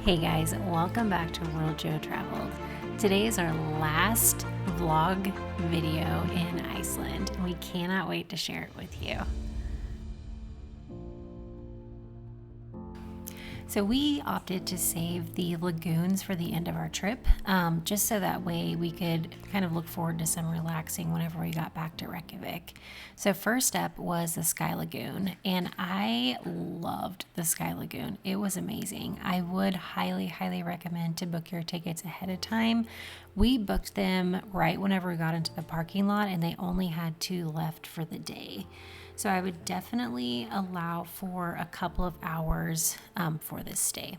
Hey guys, welcome back to World Joe Traveled. Today is our last vlog video in Iceland, and we cannot wait to share it with you. So we opted to save the lagoons for the end of our trip, just so that way we could kind of look forward to some relaxing whenever we got back to Reykjavik. So first up was the Sky Lagoon, and I loved the Sky Lagoon. It was amazing. I would highly, highly recommend to book your tickets ahead of time. We booked them right whenever we got into the parking lot, and they only had 2 left for the day. So I would definitely allow for a couple of hours for this stay.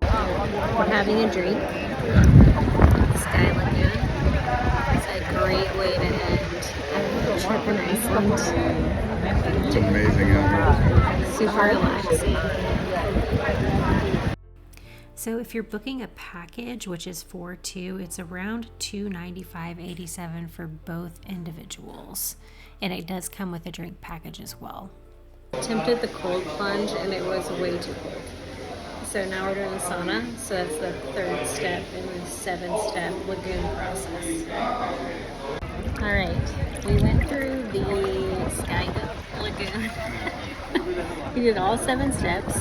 We're having a drink. Sky Lagoon. It's a great way to end a trip in Iceland. It's amazing out here. Super relaxing. So if you're booking a package, which is for 2, it's around $295.87 for both individuals. And it does come with a drink package as well. Attempted the cold plunge and it was way too cold. So now we're doing a sauna. So that's the 3rd step in the 7-step lagoon process. All right, we went through the Sky Lagoon. We did all 7 steps.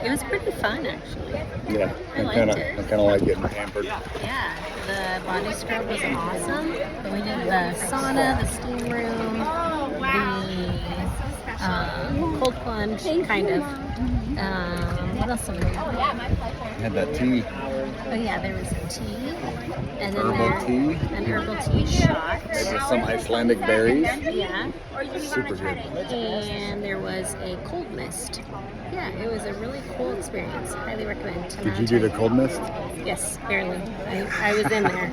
It was pretty fun, actually. Yeah, I liked it. I kind of like getting pampered. Yeah, the body scrub was awesome. We did the sauna, the steam room, the cold plunge, kind of. What else did we do? Had that tea. Oh yeah, there was a tea, and then Herbal tea. an herbal tea shot. Made with some Icelandic berries. Yeah, Super good. and there was a cold mist. Yeah, it was a really cool experience. Highly recommend. Did you do the cold mist? Yes, barely. I was in there.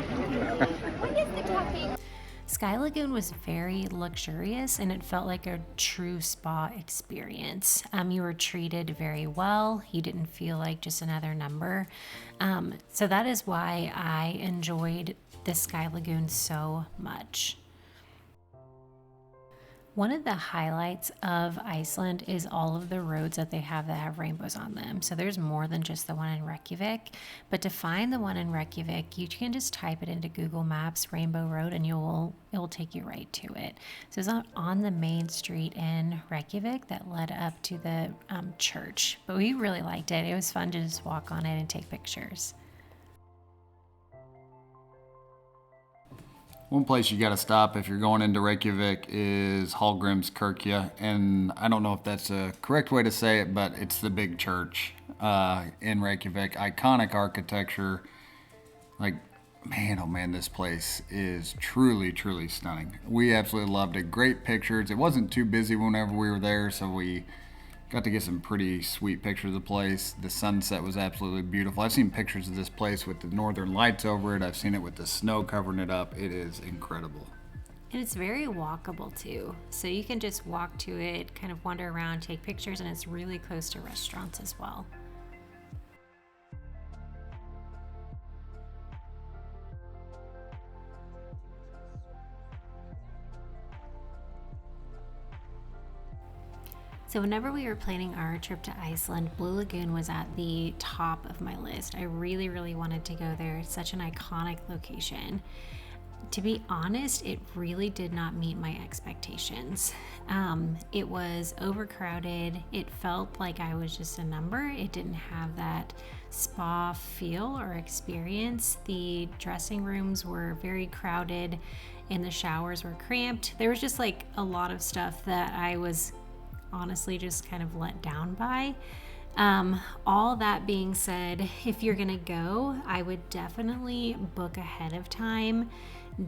Sky Lagoon was very luxurious and it felt like a true spa experience. You were treated very well. You didn't feel like just another number. So that is why I enjoyed the Sky Lagoon so much. One of the highlights of Iceland is all of the roads that they have that have rainbows on them. So there's more than just the one in Reykjavik. But to find the one in Reykjavik, you can just type it into Google Maps, Rainbow Road, and it will take you right to it. So it's not on the main street in Reykjavik that led up to the church. But we really liked it. It was fun to just walk on it and take pictures. One place you got to stop if you're going into Reykjavik is Hallgrimskirkja, and I don't know if that's a correct way to say it, but it's the big church in Reykjavik. Iconic architecture. Like, man, oh man, this place is truly, truly stunning. We absolutely loved it. Great pictures. It wasn't too busy whenever we were there, so we got to get some pretty sweet pictures of the place. The sunset was absolutely beautiful. I've seen pictures of this place with the northern lights over it. I've seen it with the snow covering it up. It is incredible. And it's very walkable too. So you can just walk to it, kind of wander around, take pictures, and it's really close to restaurants as well. So whenever we were planning our trip to Iceland, Blue Lagoon was at the top of my list. I really, really wanted to go there. It's such an iconic location. To be honest, it really did not meet my expectations. It was overcrowded. It felt like I was just a number. It didn't have that spa feel or experience. The dressing rooms were very crowded and the showers were cramped. There was just like a lot of stuff that I was honestly just kind of let down by. All that being said, if you're gonna go, I would definitely book ahead of time.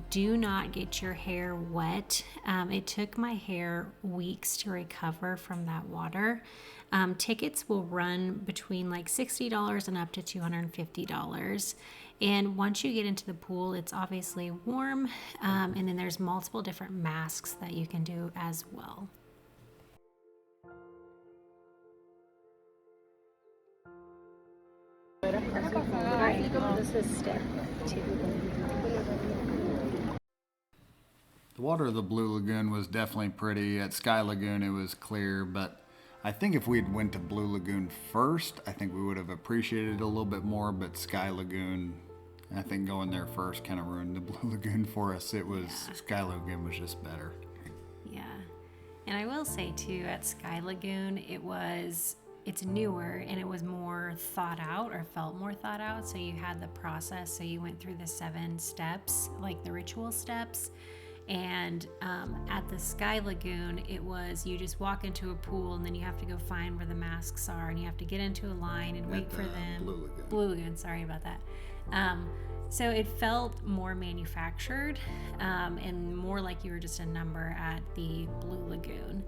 Do not get your hair wet. It took my hair weeks to recover from that water. Tickets will run between like $60 and up to $250. And once you get into the pool, it's obviously warm. And then there's multiple different masks that you can do as well. This is step 2. The water of the Blue Lagoon was definitely pretty. At Sky Lagoon, it was clear, but I think if we had went to Blue Lagoon first, I think we would have appreciated it a little bit more, but Sky Lagoon, I think going there first kind of ruined the Blue Lagoon for us. Sky Lagoon was just better. Yeah. And I will say too, at Sky Lagoon, it's newer and it was more thought out, or felt more thought out. So you had the process. So you went through the 7 steps, like the ritual steps. And at the Sky Lagoon, it was you just walk into a pool and then you have to go find where the masks are, and you have to get into a line and wait for them. Blue Lagoon, sorry about that. So it felt more manufactured and more like you were just a number at the Blue Lagoon.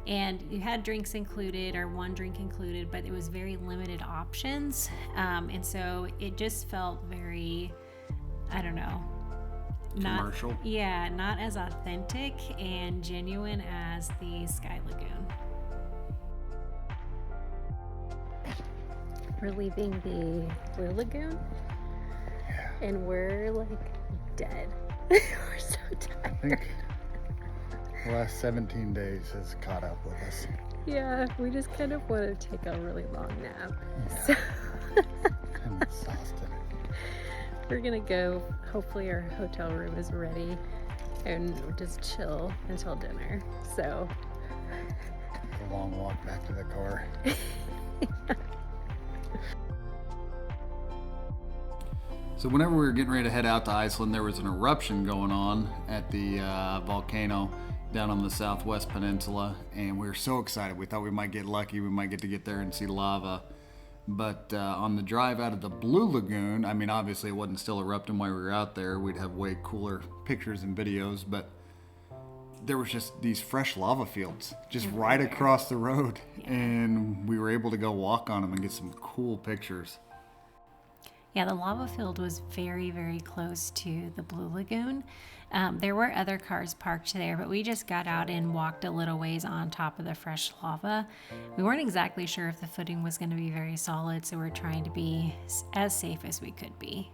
And you had drinks included, or one drink included, but it was very limited options. And so it just felt very, I don't know, commercial. Not as authentic and genuine as the Sky Lagoon. We're leaving the Blue Lagoon, and we're like dead. We're so tired. I think the last 17 days has caught up with us. Yeah, we just kind of want to take a really long nap. Yeah. So I'm exhausted. we're gonna go. Hopefully our hotel room is ready, and just chill until dinner. So a long walk back to the car. So whenever we were getting ready to head out to Iceland, there was an eruption going on at the volcano down on the southwest peninsula, and we were so excited. We thought we might get lucky. We might get to get there and see lava. But on the drive out of the Blue Lagoon, I mean, obviously it wasn't still erupting while we were out there. We'd have way cooler pictures and videos, but there was just these fresh lava fields just right across the road. Yeah. And we were able to go walk on them and get some cool pictures. Yeah, the lava field was very, very close to the Blue Lagoon. There were other cars parked there, but we just got out and walked a little ways on top of the fresh lava. We weren't exactly sure if the footing was going to be very solid, so we're trying to be as safe as we could be.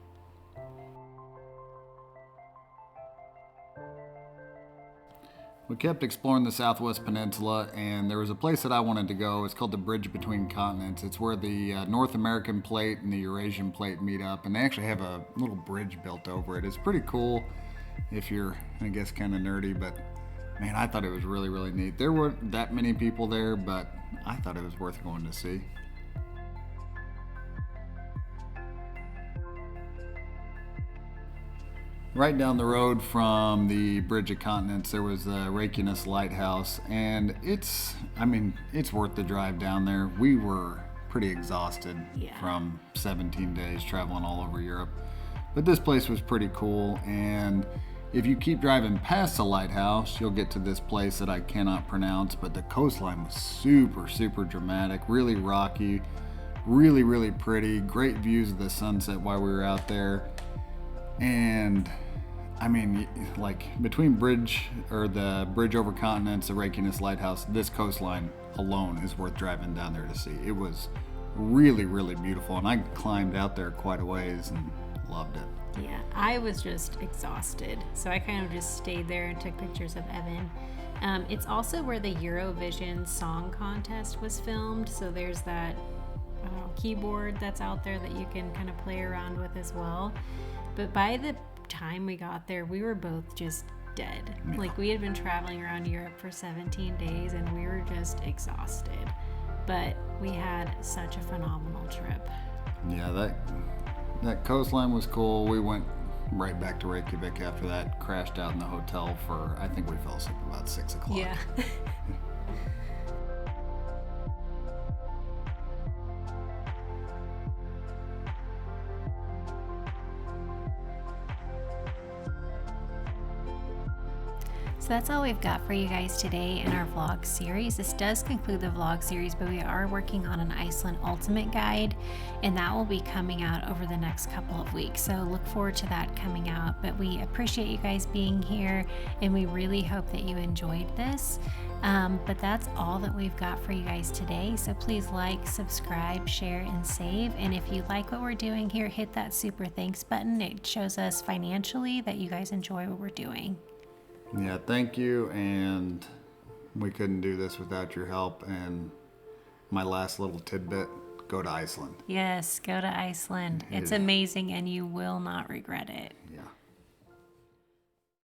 We kept exploring the southwest peninsula, and there was a place that I wanted to go. It's called the Bridge Between Continents. It's where the North American plate and the Eurasian plate meet up, and they actually have a little bridge built over it. It's pretty cool if you're, I guess, kind of nerdy, but man, I thought it was really, really neat. There weren't that many people there, but I thought it was worth going to see. Right down the road from the Bridge of Continents, there was the Reykjanes Lighthouse, and it's worth the drive down there. We were pretty exhausted from 17 days traveling all over Europe, but this place was pretty cool. And if you keep driving past the lighthouse, you'll get to this place that I cannot pronounce, but the coastline was super, super dramatic, really rocky, really, really pretty, great views of the sunset while we were out there. And I mean, like between the bridge over continents, the Reykjanes Lighthouse, this coastline alone is worth driving down there to see. It was really, really beautiful, and I climbed out there quite a ways and loved it. Yeah, I was just exhausted, so I kind of just stayed there and took pictures of Evan. It's also where the Eurovision Song Contest was filmed, so there's that keyboard that's out there that you can kind of play around with as well. But by the time we got there, we were both just dead. Yeah. Like, we had been traveling around Europe for 17 days and we were just exhausted. But we had such a phenomenal trip. Yeah, that coastline was cool. We went right back to Reykjavik after that, crashed out in the hotel for, I think we fell asleep about 6 o'clock. Yeah. So that's all we've got for you guys today in our vlog series. This does conclude the vlog series, but we are working on an Iceland Ultimate Guide, and that will be coming out over the next couple of weeks. So look forward to that coming out. But we appreciate you guys being here, and we really hope that you enjoyed this. But that's all that we've got for you guys today. So please like, subscribe, share, and save. And if you like what we're doing here, hit that super thanks button. It shows us financially that you guys enjoy what we're doing. Yeah, thank you, and we couldn't do this without your help, and my last little tidbit, go to Iceland. Yes, go to Iceland. It's amazing and you will not regret it. Yeah.